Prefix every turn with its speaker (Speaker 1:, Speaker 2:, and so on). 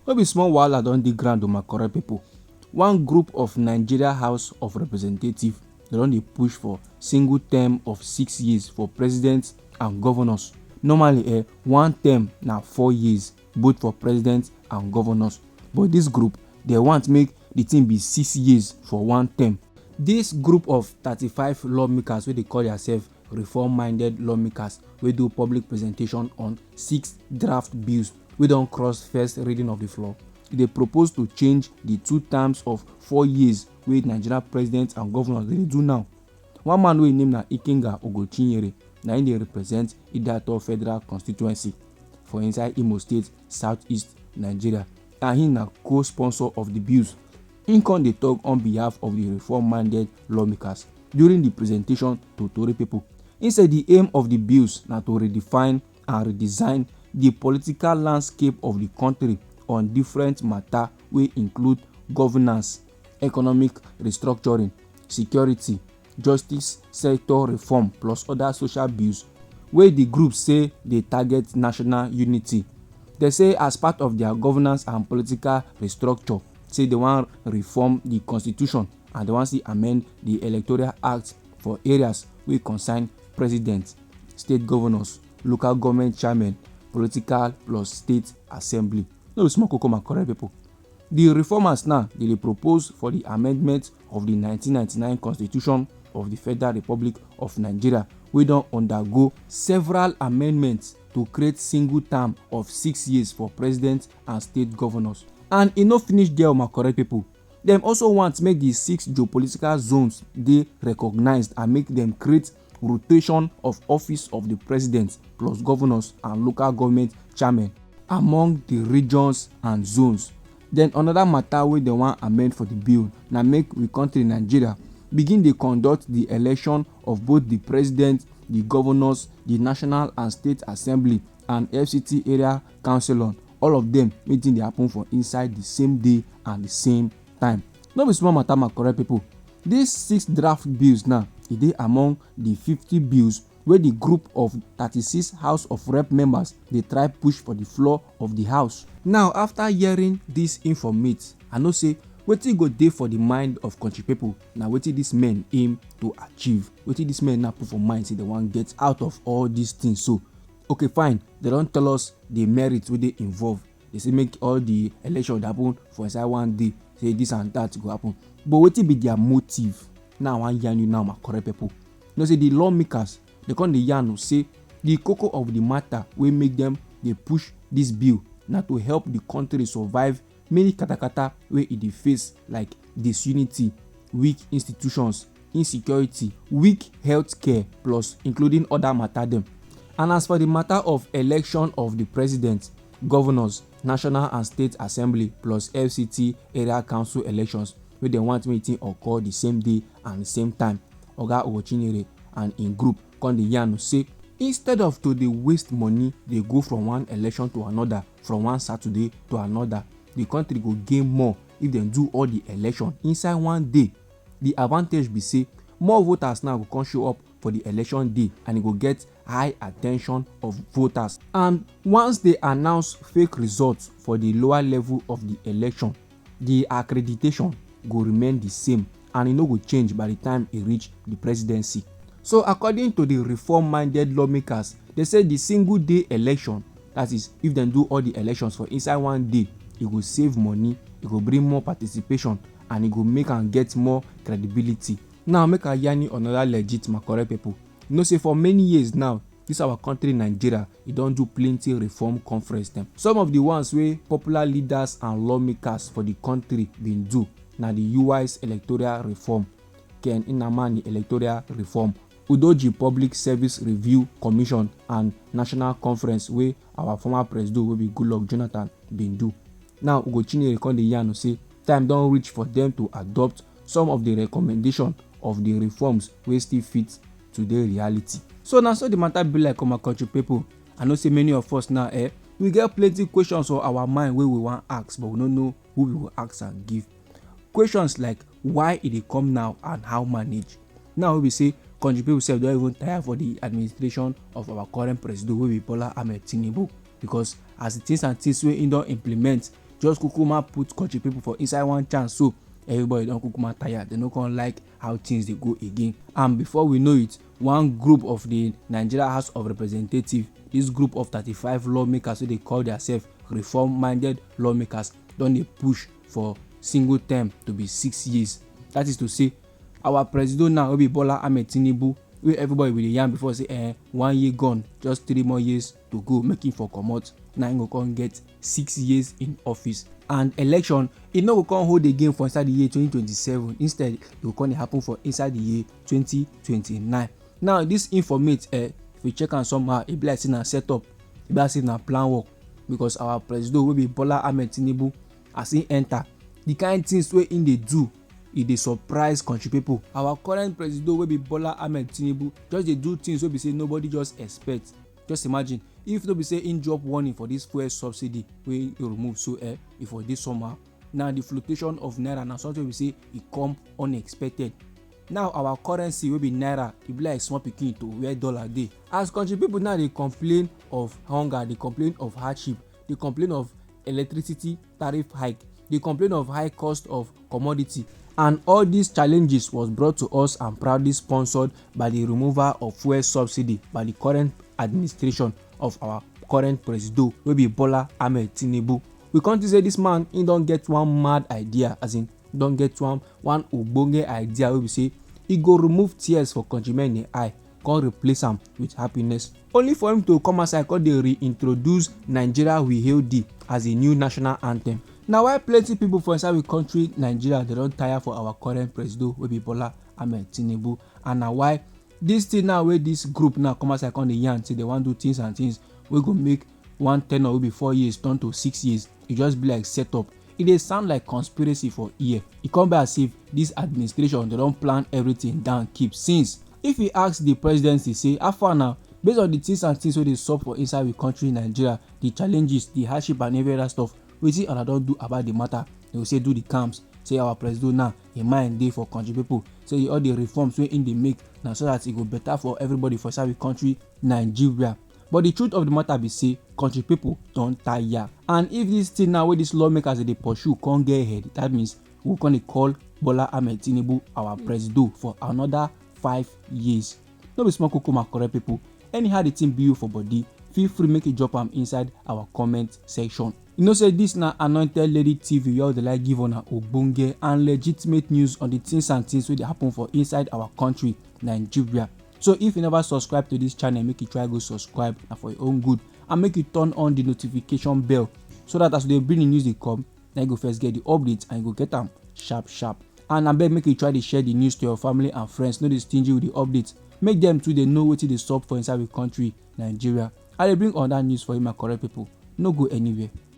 Speaker 1: No be small wahala don dey ground o my correct pipo. One group of Nigeria House of Representatives don dey push for single term of 6 years for president and governors. Normally one term na 4 years both for president and governors, but dis group dem want make the thing be 6 years for one term. Dis group of 35 lawmakers wey dey call themselves reform-minded lawmakers wey do public presentation on 6 draft bills wey don cross first reading of the floor. E dey propose to change the 2 terms of 4 years wey Nigeria president and governors dey do now. One man wey im name na Ikenga Ogochinyere na im dey represent Idato Federal Constituency for inside Imo State, Southeast Nigeria, and he na co-sponsor of the bills. Im come dey talk on behalf of the reform-minded lawmakers during the presentation to Tori pipo. Im say the aim of the bills na to redefine and redesign the political landscape of the country on different matters wey include governance, economic restructuring, security, justice sector reform plus other social bills wey the group say dey target national unity. Dem say as part of their governance and political restructure, say they wan reform the constitution and they wan still amend the electoral act for areas wey concern president, state governors, local government chairmen, political plus state assembly. No be small koko my correct pipo. The reformers now dey propose for the amendment of the 1999 constitution of the Federal Republic of Nigeria wey don undergo several amendments to create single term of 6 years for president and state governors. And e no finish there my correct pipo. Dem also want make the 6 geopolitical zones dey recognized and make dem create rotation of office of the president plus governors and local government chairmen among the regions and zones. Then another matter wey dem wan amend for the bill na make we country Nigeria begin dey conduct the election of both the president, the governors, the national and state assembly and FCT area councillor, all of them meeting dey happen for inside the same day and the same time. No be small matter my correct pipo. These 6 draft bills now e dey among the 50 bills wey the group of 36 House of Rep members dey try push for the floor of the house. Now after hearing this informate, I know say wetin go dey for the mind of country pipo na wetin these men aim to achieve, wetin these men now put for mind say they wan get out of all these things. So okay fine, they don tell us the merit wey dey involved. They say make all the election happen for inside one day, say this and that go happen, but wetin be their motive? Now I wan yarn you now my correct pipo. You know say the lawmakers they come dey yarn say the koko of the matter wey make them dey push this bill na to help the country survive many katakata wey e dey face, like disunity, weak institutions, insecurity, weak healthcare plus including other matter dem. And as for the matter of election of the president, governors, national and state assembly plus FCT area council elections wey dem want make it occur the same day and the same time, Oga Ogochinyere and im group come dey yarn say instead of to dey waste money dey go from one election to another, from one Saturday to another, the country go gain more if dem do all the election inside one day. The advantage be say more voters now go come show up for the election day and e go get high attention of voters. And once they announce fake results for the lower level of the election, the accreditation go remain the same and e no go change by the time e reach the presidency. So according to the reform-minded lawmakers, they say the single day election, that is if dem do all the elections for inside one day, e go save money, e go bring more participation and e go make am get more credibility. Now make I yarn you another legit my correct pipo. You know say for many years now, this our country Nigeria e don do plenty reform conference dem. Some of the ones wey popular leaders and lawmakers for the country bin do na the UI's electoral reform, Ken Nnamani electoral reform, Udoji Public Service Review Commission and National Conference wey our former president wey be Goodluck Jonathan bin do. Now Ogochinyere come dey yarn say time don reach for them to adopt some of the recommendation of the reforms wey still fit today reality. So na so the matter be like my country pipo. I know say many of us now we get plenty questions for our mind wey we wan ask, but we no know who we go ask and give. Questions like why e dey come now and how manage. Now we be say country pipo sef don even tire for the administration of our current president wey be Bola Ahmed Tinubu, because as the things and things wey im don implement just kukuma put country people for inside one chance, so everybody don kukuma tire. They no come like how things dey go again. And before we know it, one group of the Nigeria House of Representatives, this group of 35 lawmakers wey dey call themselves reform-minded lawmakers, don dey push for single term to be 6 years. That is to say, our president now wey be Bola Ahmed Tinubu, wey everybody bin dey yarn before say 1 year gone, just 3 more years to go, make him for comot. Now him go come get 6 years in office, and election e no go come hold again for inside the year 2027. Instead, e go come dey happen for inside the year 2029. Now this informate, if we check am somehow, e be like say na set up, e be like say na plan work, because our president wey be Bola Ahmed Tinubu, as he enter, the kind things wey him dey do, e dey surprise country people. Our current president wey be Bola Ahmed Tinubu just dey do things wey be say nobody just expect. Just imagine if no be say him drop warning for this fuel subsidy wey he remove, so e for dey somehow. Now the fluctuation of naira na something wey be say e come unexpected. Now our currency wey be naira, e be like small pikin to where dollar dey. As country people now dey complain of hunger, dey complain of hardship, dey complain of electricity tariff hike, dey complain of high cost of commodity, and all these challenges was brought to us and proudly sponsored by the removal of fuel subsidy by the current administration of our current president wey be Bola Ahmed Tinubu. We come to say this man, he don get one mad idea, as in don get one ogbonge idea wey be say e go remove tears for countrymen in the eye, come replace am with happiness, only for him to come outside come dey reintroduce Nigeria We Hail Thee as a new national anthem. Na why plenty people for inside we country Nigeria, they don tire for our current president wey be Bola Ahmed Tinubu, and na why this thing now wey this group now come outside come dey yarn say they wan do things and things wey go make one tenure wey be 4 years turn to 6 years. E just be like setup. E dey sound like conspiracy for ear. E come be as if this administration they don plan everything down keep since. If we ask the presidency say how far now, based on the things and things wey dey sup for inside we country Nigeria, the challenges, the hardship and every other stuff, wetin una don do about the matter? They go say do the calms. Say our president now, him mind dey for country people. Say all the reforms wey him dey make na so that e go better for everybody for inside we country Nigeria. But the truth of the matter be say country people don tire, and if this thing now wey these lawmakers dey pursue come get ahead, that means we come dey call Bola Ahmed Tinubu our president for another 5 years. No be small kukuma, correct people. Anyhow the thing be you for body, feel free make you drop am inside our comment section. You know say this na Anointed Lady TV, where they like give una ogbonge and legitimate news on the things and things wey dey happen for inside our country Nigeria. So if you never subscribe to this channel, make you try go subscribe na for your own good, and make you turn on the notification bell, so that as they bring the news dey come, na you go first get the updates and you go get am sharp sharp. And abeg make you try to share the news to your family and friends. No dey stingy with the updates, make them too dey know wetin dey sup for inside the country Nigeria. I dey bring other news for you my correct people. No go anywhere.